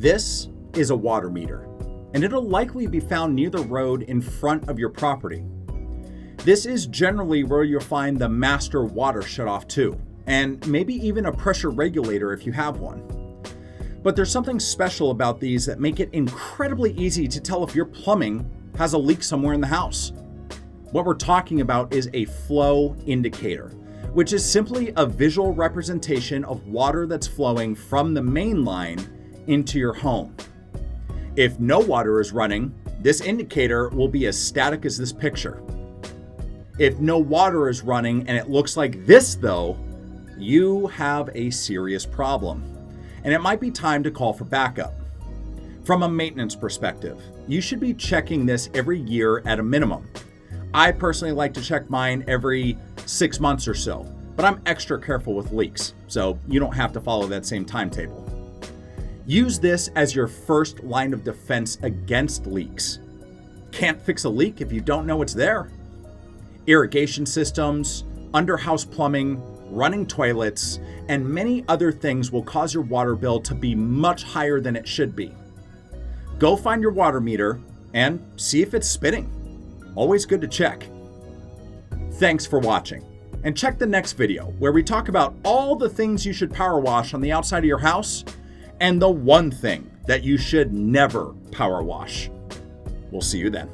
This is a water meter, and it'll likely be found near the road in front of your property. This is generally where you'll find the master water shutoff too, and maybe even a pressure regulator if you have one. But there's something special about these that make it incredibly easy to tell if your plumbing has a leak somewhere in the house. What we're talking about is a flow indicator, which is simply a visual representation of water that's flowing from the main line into your home. If no water is running, this indicator will be as static as this picture. If no water is running and it looks like this though, you have a serious problem, and it might be time to call for backup. From a maintenance perspective, you should be checking this every year at a minimum. I personally like to check mine every 6 months or so, but I'm extra careful with leaks, so you don't have to follow that same timetable. Use this as your first line of defense against leaks. Can't fix a leak if you don't know it's there. Irrigation systems, under-house plumbing, running toilets, and many other things will cause your water bill to be much higher than it should be. Go find your water meter and see if it's spinning. Always good to check. Thanks for watching, and check the next video where we talk about all the things you should power wash on the outside of your house and the one thing that you should never power wash. We'll see you then.